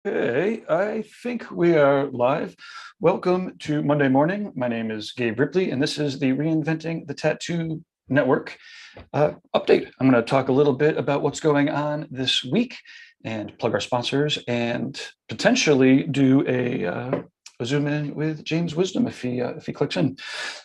Okay, I think we are live. Welcome to Monday morning. My name is Gabe Ripley, and this is the Reinventing the Tattoo Network update. I'm going to talk a little bit about what's going on this week and plug our sponsors and potentially do a zoom in with James Wisdom if he clicks in.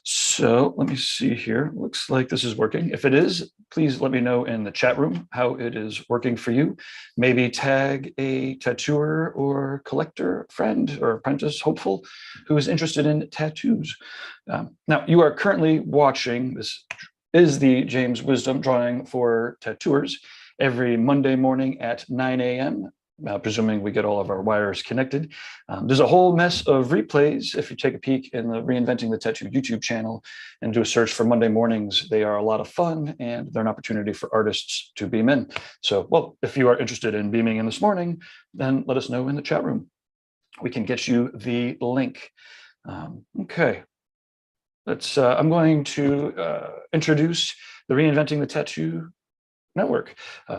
So let me see here. Looks like this is working. If it is, please let me know in the chat room how it is working for you. Maybe tag a tattooer or collector friend or apprentice hopeful who is interested in tattoos. Now, you are currently watching, this is the James Wisdom drawing for tattooers every Monday morning at 9 a.m. Presuming we get all of our wires connected. There's a whole mess of replays. If you take a peek in the Reinventing the Tattoo YouTube channel and do a search for Monday mornings, they are a lot of fun and they're an opportunity for artists to beam in. So, well, if you are interested in beaming in this morning, then let us know in the chat room. We can get you the link. Okay. I'm going to introduce the Reinventing the Tattoo Network.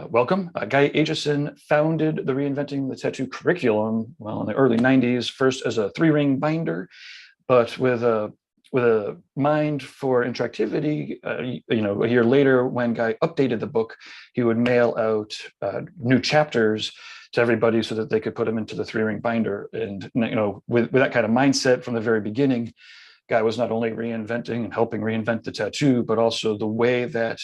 Welcome. Guy Aitchison founded the Reinventing the Tattoo curriculum, well, in the early 90s, first as a 3-ring binder, but with a mind for interactivity. A year later, when Guy updated the book, he would mail out new chapters to everybody so that they could put them into the 3-ring binder. And with that kind of mindset from the very beginning, Guy was not only reinventing and helping reinvent the tattoo, but also the way that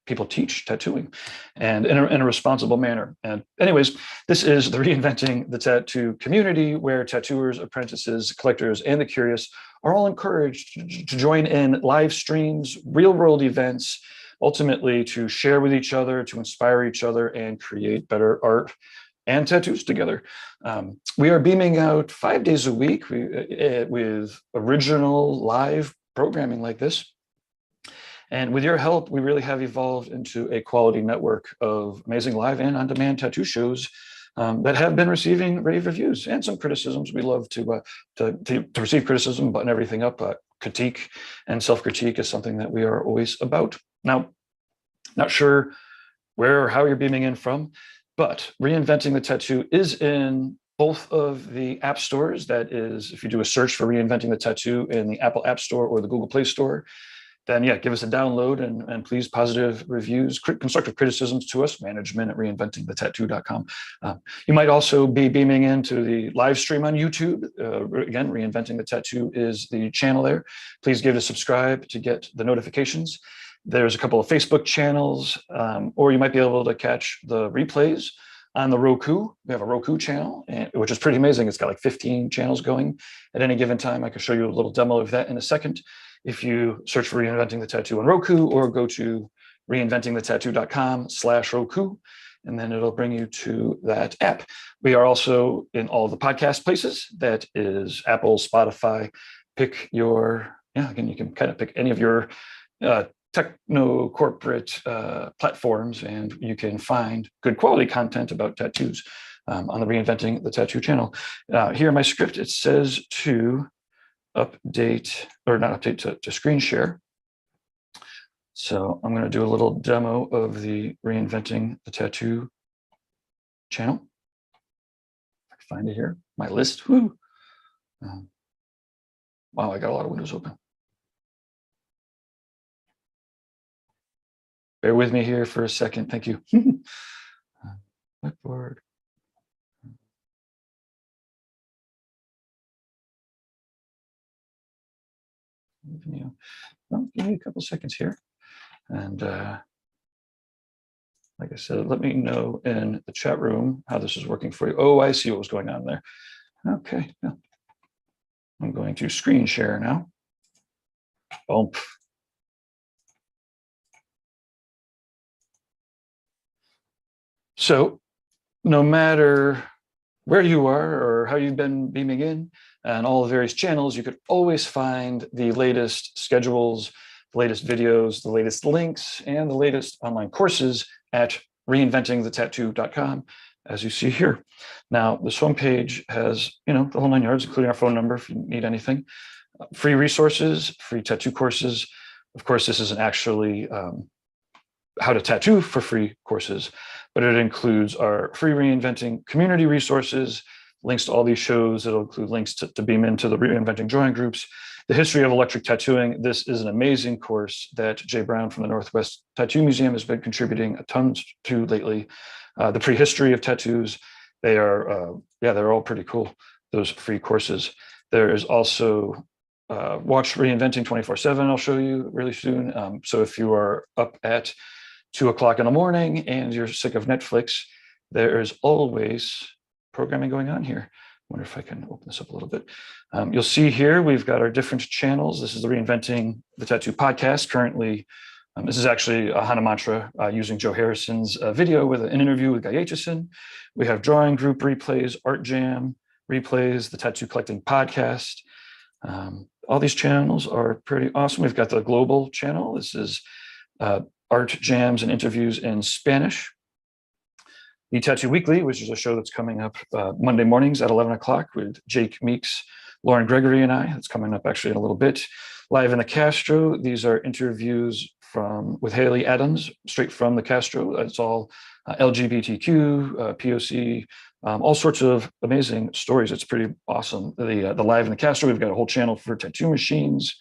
people teach tattooing and in a responsible manner. And anyways, this is the Reinventing the Tattoo community where tattooers, apprentices, collectors, and the curious are all encouraged to join in live streams, real world events, ultimately to share with each other, to inspire each other and create better art and tattoos together. We are beaming out 5 days a week with original live programming like this. And with your help, we really have evolved into a quality network of amazing live and on-demand tattoo shows that have been receiving rave reviews and some criticisms. We love to receive criticism, button everything up. Critique and self-critique is something that we are always about. Now, not sure where or how you're beaming in from, but Reinventing the Tattoo is in both of the app stores. That is, if you do a search for Reinventing the Tattoo in the Apple App Store or the Google Play Store, then yeah, give us a download and please positive reviews, constructive criticisms to us, management@reinventingthetattoo.com. You might also be beaming into the live stream on YouTube. Again, Reinventing the Tattoo is the channel there. Please give it a subscribe to get the notifications. There's a couple of Facebook channels, or you might be able to catch the replays on the Roku. We have a Roku channel, which is pretty amazing. It's got like 15 channels going at any given time. I can show you a little demo of that in a second. If you search for Reinventing the Tattoo on Roku or go to reinventingthetattoo.com/Roku, and then it'll bring you to that app. We are also in all the podcast places. That is Apple, Spotify. Pick your, again, you can kind of pick any of your techno corporate platforms, and you can find good quality content about tattoos on the Reinventing the Tattoo channel. Here in my script, it says to update, or not update, to screen share. So I'm going to do a little demo of the Reinventing the Tattoo channel. I can find it here, my list. Woo. Wow, I got a lot of windows open. Bear with me here for a second. Thank you. Whiteboard. Well, give me a couple seconds here. And like I said, let me know in the chat room how this is working for you. Oh, I see what was going on there. Okay. Yeah. I'm going to screen share now. Boom. So no matter where you are or how you've been beaming in and all the various channels, you could always find the latest schedules, the latest videos, the latest links, and the latest online courses at reinventingthetattoo.com, as you see here. Now, this homepage has, the whole 9 yards, including our phone number if you need anything, free resources, free tattoo courses. Of course, this isn't actually how to tattoo for free courses, but it includes our free Reinventing community resources, links to all these shows. It'll include links to beam into the Reinventing drawing groups, the history of electric tattooing. This is an amazing course that Jay Brown from the Northwest Tattoo Museum has been contributing a ton to lately. The prehistory of tattoos. They are, they're all pretty cool, those free courses. There is also watch Reinventing 24/7. I'll show you really soon. So if you are up at 2 o'clock in the morning and you're sick of Netflix, there is always programming going on here. I wonder if I can open this up a little bit. You'll see here, we've got our different channels. This is the Reinventing the Tattoo podcast. Currently, this is actually a Hana Mantra using Joe Harrison's video with an interview with Guy Aitchison. We have drawing group replays, art jam replays, the tattoo collecting podcast. All these channels are pretty awesome. We've got the global channel. This is art jams and interviews in Spanish. The Tattoo Weekly, which is a show that's coming up Monday mornings at 11 o'clock with Jake Meeks, Lauren Gregory, and I. It's coming up actually in a little bit. Live in the Castro. These are interviews with Haley Adams, straight from the Castro. It's all LGBTQ, POC, all sorts of amazing stories. It's pretty awesome. The Live in the Castro, we've got a whole channel for tattoo machines.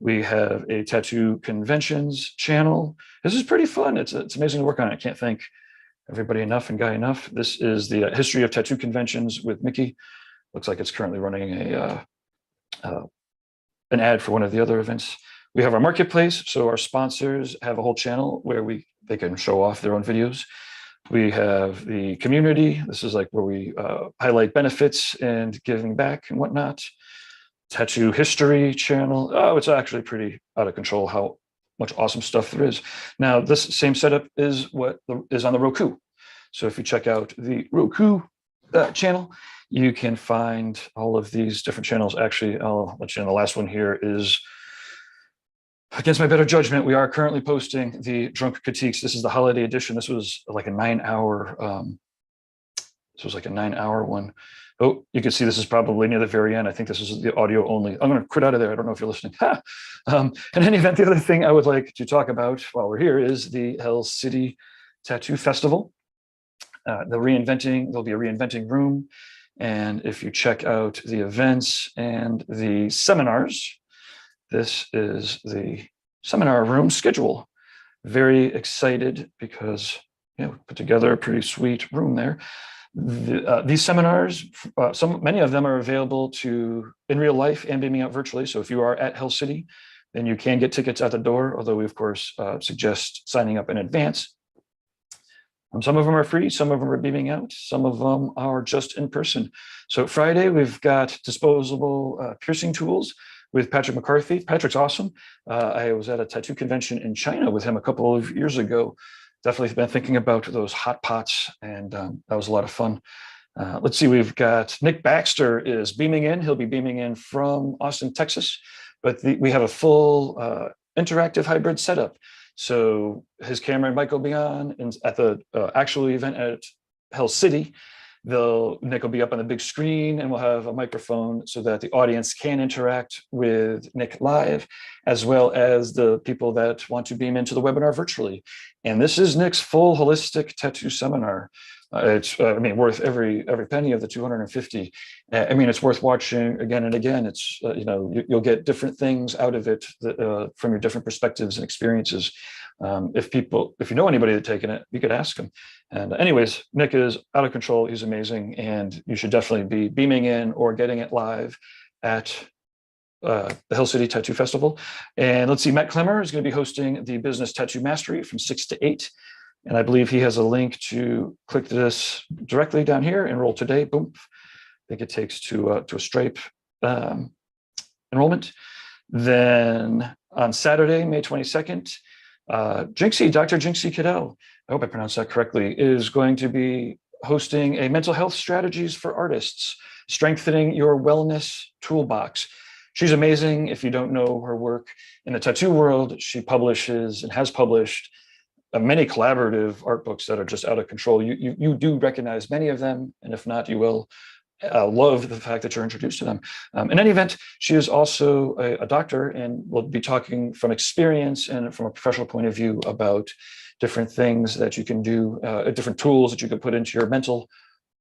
We have a tattoo conventions channel. This is pretty fun. It's amazing to work on it. I can't thank everybody enough and Guy enough. This is the history of tattoo conventions with Mickey. Looks like it's currently running an ad for one of the other events. We have our marketplace, so our sponsors have a whole channel where they can show off their own videos. We have the community. This is like where we highlight benefits and giving back and whatnot. Tattoo history channel. Oh, it's actually pretty out of control how much awesome stuff there is. Now, this same setup is what is on the Roku. So if you check out the Roku channel, you can find all of these different channels. Actually, I'll let you know, the last one here is, against my better judgment, we are currently posting the Drunk Critiques. This is the holiday edition. This was like a 9-hour, one. Oh, you can see this is probably near the very end. I think this is the audio only. I'm going to quit out of there. I don't know if you're listening. In any event, the other thing I would like to talk about while we're here is the Hell City Tattoo Festival. There'll be a Reinventing room. And if you check out the events and the seminars, this is the seminar room schedule. Very excited because we put together a pretty sweet room there. These seminars, many of them are available in real life and beaming out virtually. So if you are at Hell City, then you can get tickets at the door, although we, of course, suggest signing up in advance. Some of them are free, some of them are beaming out, some of them are just in person. So Friday, we've got disposable piercing tools with Patrick McCarthy. Patrick's awesome. I was at a tattoo convention in China with him a couple of years ago. Definitely been thinking about those hot pots, and that was a lot of fun. Let's see, we've got Nick Baxter is beaming in. He'll be beaming in from Austin, Texas, but we have a full interactive hybrid setup. So his camera and mic will be on, and at the actual event at Hell City, Nick will be up on the big screen, and we'll have a microphone so that the audience can interact with Nick live, as well as the people that want to beam into the webinar virtually. And this is Nick's full holistic tattoo seminar. It's worth every penny of the 250. It's worth watching again and again. It's you'll get different things out of it from your different perspectives and experiences. If you know anybody that's taken it, you could ask them. And anyways, Nick is out of control. He's amazing, and you should definitely be beaming in or getting it live at the Hell City Tattoo Festival. And let's see, Matt Clemmer is going to be hosting the Business Tattoo Mastery from 6 to 8. And I believe he has a link to click this directly down here, enroll today, boom. I think it takes to a Stripe enrollment. Then on Saturday, May 22nd, Dr. Jinxie Cadell, I hope I pronounced that correctly, is going to be hosting a mental health strategies for artists, strengthening your wellness toolbox. She's amazing. If you don't know her work in the tattoo world, she publishes and has published many collaborative art books that are just out of control. You do recognize many of them, and if not, you will love the fact that you're introduced to them. In any event, she is also a doctor, and will be talking from experience and from a professional point of view about different things that you can do, different tools that you could put into your mental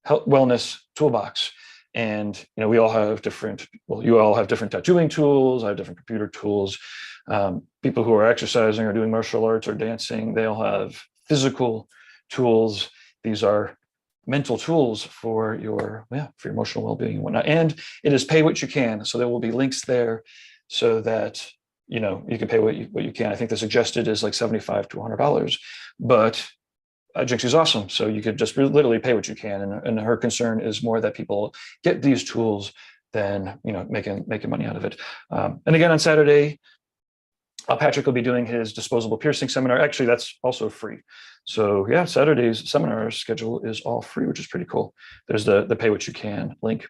health wellness toolbox. And we all have different, well, you all have different tattooing tools. I have different computer tools. People who are exercising or doing martial arts or dancing, they all have physical tools. These are mental tools for your emotional well-being and whatnot. And it is pay what you can. So there will be links there so that you can pay what you can. I think the suggested is like $75 to $100, but Jinxie's awesome. So you could just literally pay what you can. And her concern is more that people get these tools than making money out of it. And again, on Saturday, Patrick will be doing his disposable piercing seminar. Actually, that's also free. So yeah, Saturday's seminar schedule is all free, which is pretty cool. There's the pay what you can link.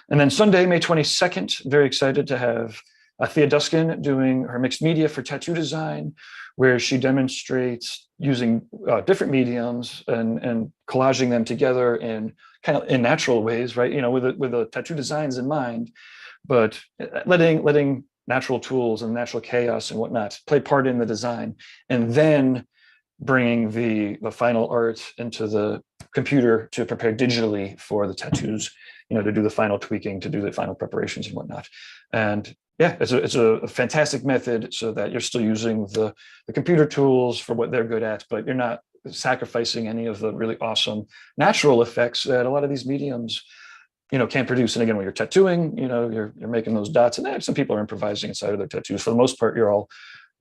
And then Sunday, May 22nd, very excited to have Thea Duskin doing her mixed media for tattoo design, where she demonstrates using different mediums and collaging them together in kind of in natural ways, right? With the tattoo designs in mind, but letting natural tools and natural chaos and whatnot play part in the design, and then bringing the final art into the computer to prepare digitally for the tattoos, to do the final tweaking, to do the final preparations and whatnot. And yeah, it's a fantastic method so that you're still using the computer tools for what they're good at, but you're not sacrificing any of the really awesome natural effects that a lot of these mediums can't produce. And again, when you're tattooing, you're making those dots, and some people are improvising inside of their tattoos. For the most part, you're all,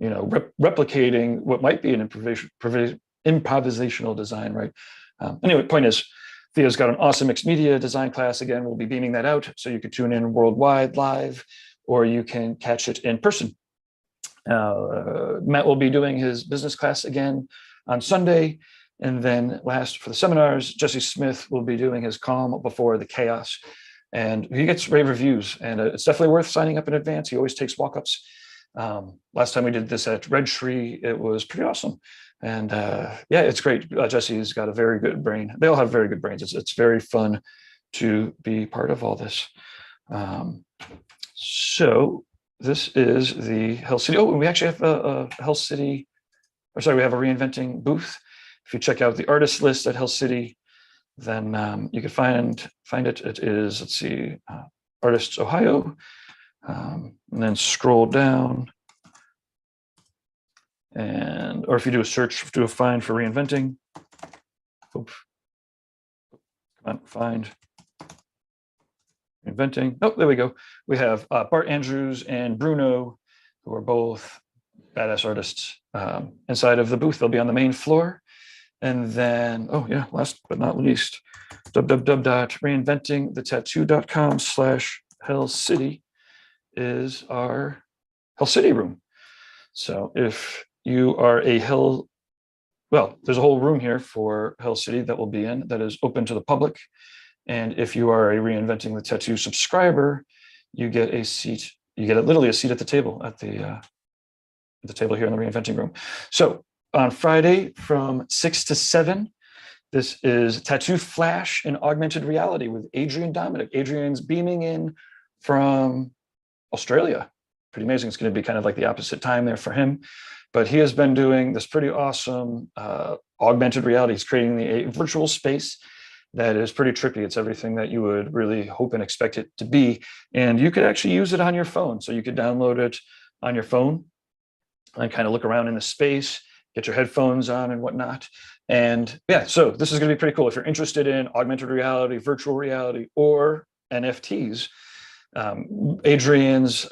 replicating what might be an improvisational design, right? Anyway, point is, Thea's got an awesome mixed media design class. Again, we'll be beaming that out, so you could tune in worldwide live, or you can catch it in person. Matt will be doing his business class again on Sunday. And then last for the seminars, Jesse Smith will be doing his Calm Before the Chaos. And he gets rave reviews, and it's definitely worth signing up in advance. He always takes walk-ups. Last time we did this at Red Tree, it was pretty awesome. And yeah, it's great. Jesse's got a very good brain. They all have very good brains. It's very fun to be part of all this. So this is the Hell City. Oh, and we actually have a Hell City, or sorry, we have a Reinventing booth. If you check out the artist list at Hell City, then you can find it. It is, let's see, Artists Ohio, and then scroll down, or if you do a search, do a find for Reinventing. Oops. Come on, find Reinventing. Oh, there we go. We have Bart Andrews and Bruno, who are both badass artists inside of the booth. They'll be on the main floor. And then, oh yeah, last but not least, www.reinventingthetattoo.com/Hell City is our Hell City room. So if you are there's a whole room here for Hell City that will be in, that is open to the public. And if you are a Reinventing the Tattoo subscriber, you get a seat. You get literally a seat at the table at the table here in the Reinventing room. So on Friday from 6 to 7, this is Tattoo Flash in Augmented Reality with Adrian Dominic. Adrian's beaming in from Australia. Pretty amazing. It's going to be kind of like the opposite time there for him. But he has been doing this pretty awesome augmented reality. He's creating a virtual space that is pretty trippy. It's everything that you would really hope and expect it to be. And you could actually use it on your phone. So you could download it on your phone and kind of look around in the space, get your headphones on and whatnot. And yeah, so this is going to be pretty cool. If you're interested in augmented reality, virtual reality, or NFTs, Adrian's,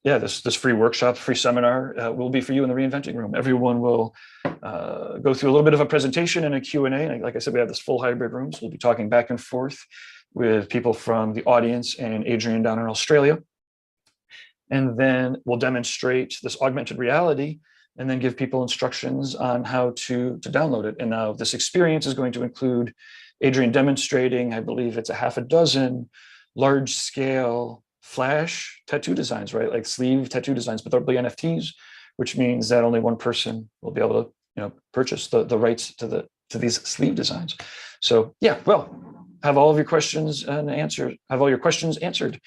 this free workshop, free seminar will be for you in the Reinventing room. Everyone will go through a little bit of a presentation and a Q&A. And like I said, we have this full hybrid room. So we'll be talking back and forth with people from the audience and Adrian down in Australia. And then we'll demonstrate this augmented reality and then give people instructions on how to download it. And now this experience is going to include Adrian demonstrating, I believe it's a half a dozen large scale Flash tattoo designs, right? Like sleeve tattoo designs, but they'll be NFTs, which means that only one person will be able to, purchase the rights to these sleeve designs. So yeah, well, have all of your questions and answered, have all your questions answered,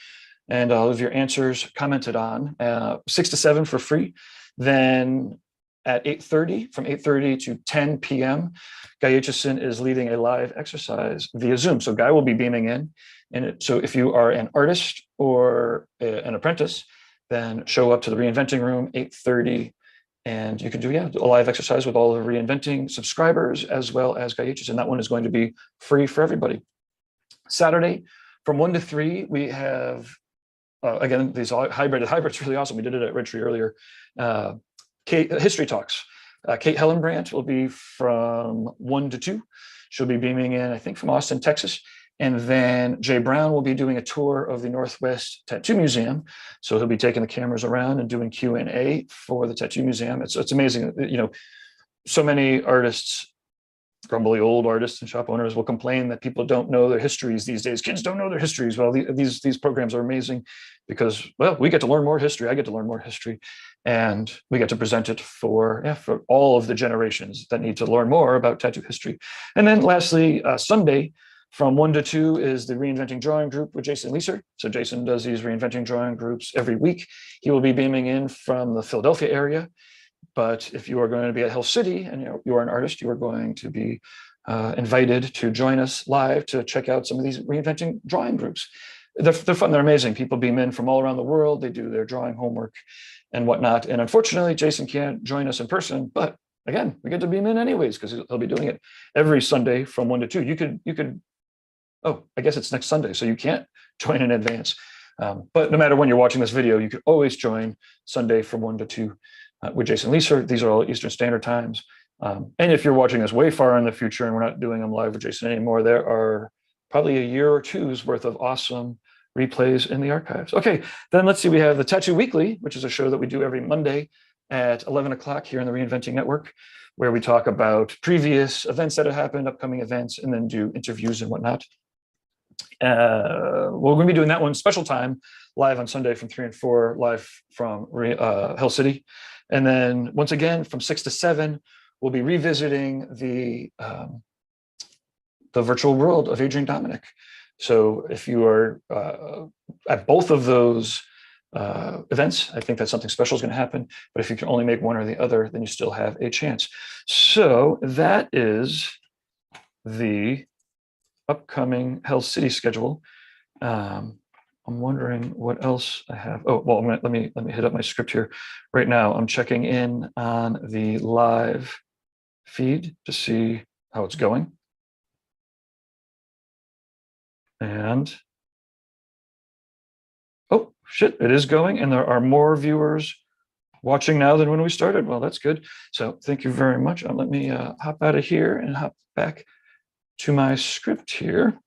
and all of your answers commented on, 6 to 7 for free. Then at 8:30, from 8:30 to 10 p.m. Guy Aitchison is leading a live exercise via Zoom. So Guy will be beaming in. And so if you are an artist or an apprentice, then show up to the Reinventing Room, 8:30, and you can do a live exercise with all of the Reinventing subscribers as well as Guy Aitchison. That one is going to be free for everybody. Saturday, from 1 to 3, we have, again, these hybrid's really awesome. We did it at Red Tree earlier. History Talks. Kate Hellenbrandt will be from 1 to 2. She'll be beaming in, I think, from Austin, Texas. And then Jay Brown will be doing a tour of the Northwest Tattoo Museum. So he'll be taking the cameras around and doing Q&A for the Tattoo Museum. It's amazing. So many artists, grumbly old artists and shop owners, will complain that people don't know their histories these days. Kids don't know their histories. Well, these programs are amazing because, well, we get to learn more history. I get to learn more history, and we get to present it for all of the generations that need to learn more about tattoo history. And then lastly, Sunday, from 1 to 2 is the Reinventing Drawing Group with Jason Leeser. So Jason does these Reinventing Drawing Groups every week. He will be beaming in from the Philadelphia area. But if you are going to be at Hill City and you are an artist, you are going to be invited to join us live to check out some of these Reinventing Drawing Groups. They're fun. They're amazing. People beam in from all around the world. They do their drawing homework and whatnot. And unfortunately, Jason can't join us in person. But again, we get to beam in anyways because he'll be doing it every Sunday from 1 to 2. You could. Oh, I guess it's next Sunday, so you can't join in advance. But no matter when you're watching this video, you can always join Sunday from 1 to 2 with Jason Leeser. These are all Eastern Standard Times. And if you're watching this way far in the future and we're not doing them live with Jason anymore, there are probably a year or two's worth of awesome replays in the archives. Okay, then let's see. We have the Tattoo Weekly, which is a show that we do every Monday at 11 o'clock here on the Reinventing Network, where we talk about previous events that have happened, upcoming events, and then do interviews and whatnot. We're going to be doing that one special time live on Sunday from 3 and 4, live from Hill City. And then once again, from 6 to 7, we'll be revisiting the virtual world of Adrian Dominic. So if you are at both of those events, I think that something special is going to happen. But if you can only make one or the other, then you still have a chance. So that is the upcoming Hell City schedule. I'm wondering what else I have. Oh, well, let me hit up my script here. Right now, I'm checking in on the live feed to see how it's going. And oh, shit, it is going. And there are more viewers watching now than when we started. Well, that's good. So thank you very much. Let me hop out of here and hop back to my script here.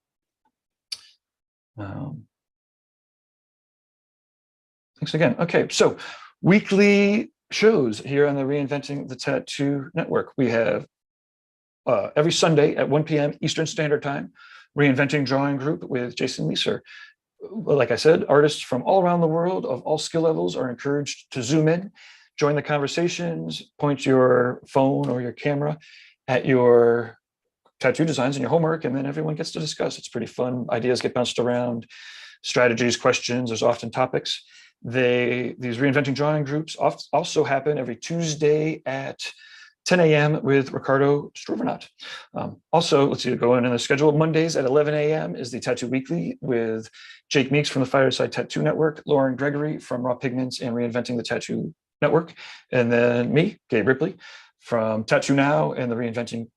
Thanks again. Okay, so weekly shows here on the Reinventing the Tattoo Network. We have every Sunday at 1 p.m. Eastern Standard Time, Reinventing Drawing Group with Jason Leeser. Like I said, artists from all around the world of all skill levels are encouraged to zoom in, join the conversations, point your phone or your camera at your tattoo designs and your homework, and then everyone gets to discuss. It's pretty fun. Ideas get bounced around, strategies, questions. There's often topics. These Reinventing Drawing Groups also happen every Tuesday at 10 a.m. with Ricardo Struvenat. Also, let's see, go in the schedule. Mondays at 11 a.m. is the Tattoo Weekly with Jake Meeks from the Fireside Tattoo Network, Lauren Gregory from Raw Pigments and Reinventing the Tattoo Network, and then me, Gabe Ripley, from Tattoo Now and the Reinventing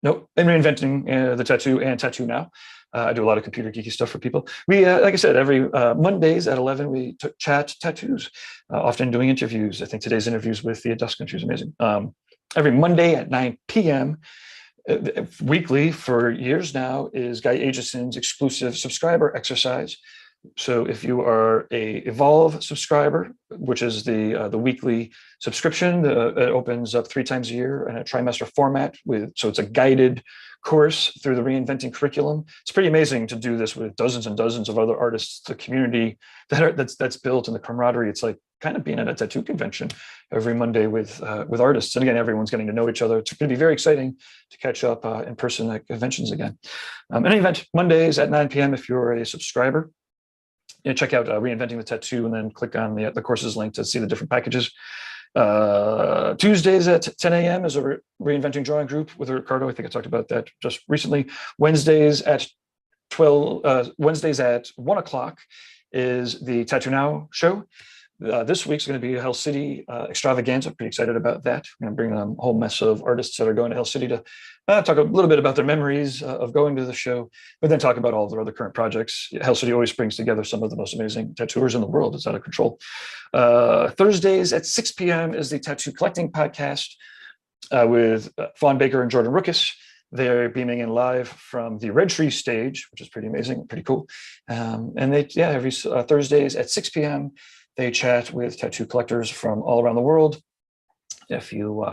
the Tattoo and Tattoo Now. I do a lot of computer geeky stuff for people. We, like I said, every Mondays at 11, we chat tattoos, often doing interviews. I think today's interviews with the Dust Country is amazing. Every Monday at 9 p.m. Weekly for years now is Guy Aitchison's exclusive subscriber exercise. So if you are a Evolve subscriber, which is the weekly subscription, it opens up 3 times a year in a trimester format so it's a guided course through the Reinventing curriculum. It's pretty amazing to do this with dozens and dozens of other artists, the community that's built, and the camaraderie. It's like kind of being at a tattoo convention every Monday with artists. And again, everyone's getting to know each other. It's going to be very exciting to catch up in person at conventions again. In any event, Mondays at 9 p.m. if you're a subscriber. Check out Reinventing the Tattoo and then click on the courses link to see the different packages. Tuesdays at 10 a.m. is a reinventing drawing group with Ricardo. I think I talked about that just recently. Wednesdays at 1 o'clock is the Tattoo Now show. This week's going to be a Hell City extravaganza. Pretty excited about that. I'm going to bring a whole mess of artists that are going to Hell City to talk a little bit about their memories of going to the show, but then talk about all of their other current projects. Hell City always brings together some of the most amazing tattooers in the world. It's out of control. Thursdays at 6 p.m. is the Tattoo Collecting Podcast with Fawn Baker and Jordan Rookus. They're beaming in live from the Red Tree stage, which is pretty amazing, pretty cool. And they, every Thursdays at 6 p.m., they chat with tattoo collectors from all around the world. If you,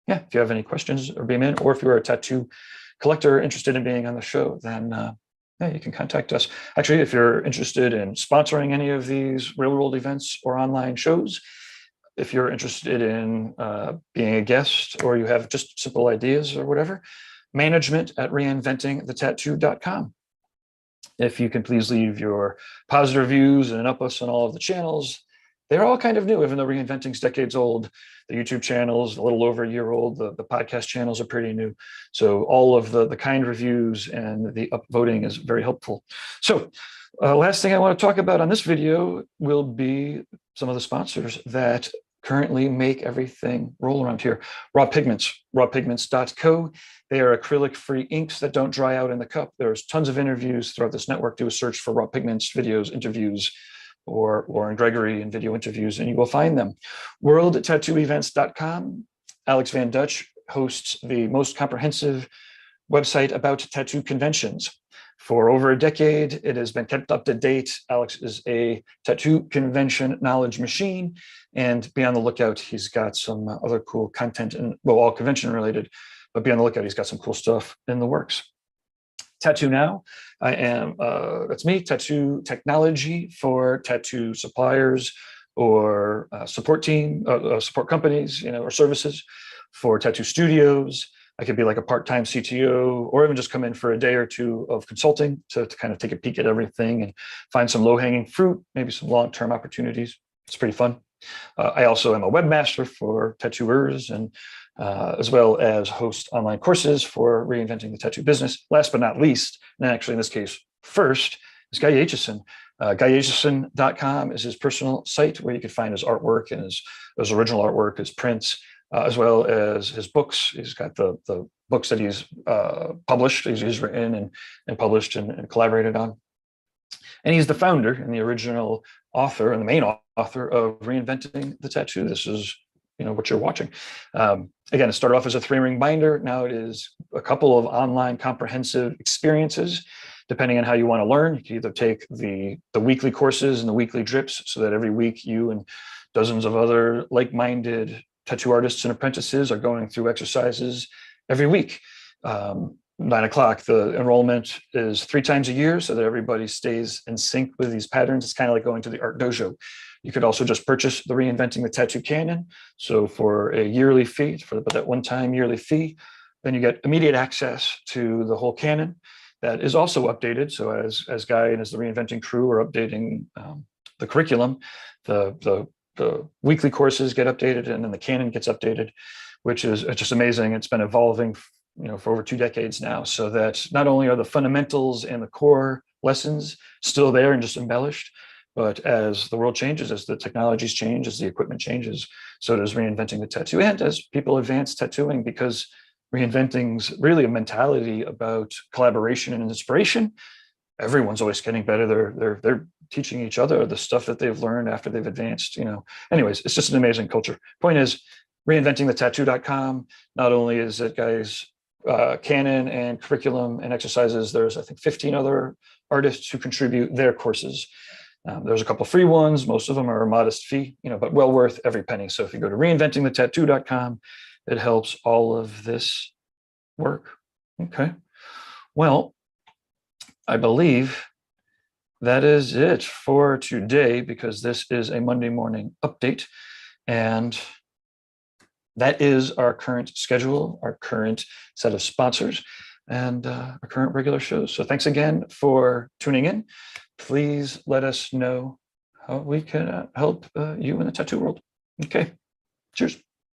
if you have any questions or beam in, or if you're a tattoo collector interested in being on the show, then you can contact us. Actually, if you're interested in sponsoring any of these real world events or online shows, if you're interested in being a guest, or you have just simple ideas or whatever, management@reinventingthetattoo.com. If you can please leave your positive reviews and up us on all of the channels. They're all kind of new, even though Reinventing's decades old. The YouTube channel's a little over a year old. The podcast channels are pretty new. So all of the kind reviews and the upvoting is very helpful. So last thing I want to talk about on this video will be some of the sponsors that currently make everything roll around here. Raw Pigments, rawpigments.co. They are acrylic-free inks that don't dry out in the cup. There's tons of interviews throughout this network. Do a search for Raw Pigments videos, interviews, or Lauren Gregory and video interviews, and you will find them. WorldTattooEvents.com. Alex Van Dutch hosts the most comprehensive website about tattoo conventions. For over a decade, it has been kept up to date. Alex is a tattoo convention knowledge machine, and be on the lookout. He's got some other cool content, and well, all convention related, but be on the lookout. He's got some cool stuff in the works. Tattoo Now, I am, that's me, tattoo technology for tattoo suppliers or support team, support companies, or services for tattoo studios. I could be like a part-time CTO, or even just come in for a day or two of consulting to kind of take a peek at everything and find some low-hanging fruit, maybe some long-term opportunities. It's pretty fun. I also am a webmaster for tattooers, and as well as host online courses for reinventing the tattoo business. Last but not least, and actually in this case first, is Guy Aitchison. GuyAitchison.com is his personal site where you can find his artwork and his original artwork, his prints, as well as his books. He's got the books that he's published, he's written and published and collaborated on. And he's the founder and the original author and the main author of Reinventing the Tattoo. This is what you're watching. Again, it started off as a 3-ring binder. Now it is a couple of online comprehensive experiences, depending on how you want to learn. You can either take the weekly courses and the weekly drips, so that every week you and dozens of other like-minded tattoo artists and apprentices are going through exercises every week. 9 o'clock, the enrollment is 3 times a year, so that everybody stays in sync with these patterns. It's kind of like going to the art dojo. You could also just purchase the Reinventing the Tattoo Canon. So for a yearly fee, for that one-time yearly fee, then you get immediate access to the whole canon that is also updated. So as Guy and as the Reinventing crew are updating the curriculum, the weekly courses get updated, and then the canon gets updated, which is just amazing. It's been evolving for over 2 decades now, so that not only are the fundamentals and the core lessons still there and just embellished, but as the world changes, as the technologies change, as the equipment changes, so does Reinventing the Tattoo, and as people advance tattooing, because reinventing's really a mentality about collaboration and inspiration. Everyone's always getting better. They're teaching each other the stuff that they've learned after they've advanced. Anyways, it's just an amazing culture. Point is, reinventingthetattoo.com. Not only is it Guy's canon and curriculum and exercises, there's I think 15 other artists who contribute their courses. There's a couple free ones. Most of them are a modest fee, but well worth every penny. So if you go to reinventingthetattoo.com, it helps all of this work. Okay. Well, I believe that is it for today, because this is a Monday morning update. And that is our current schedule, our current set of sponsors, and our current regular shows. So thanks again for tuning in. Please let us know how we can help you in the tattoo world. Okay. Cheers.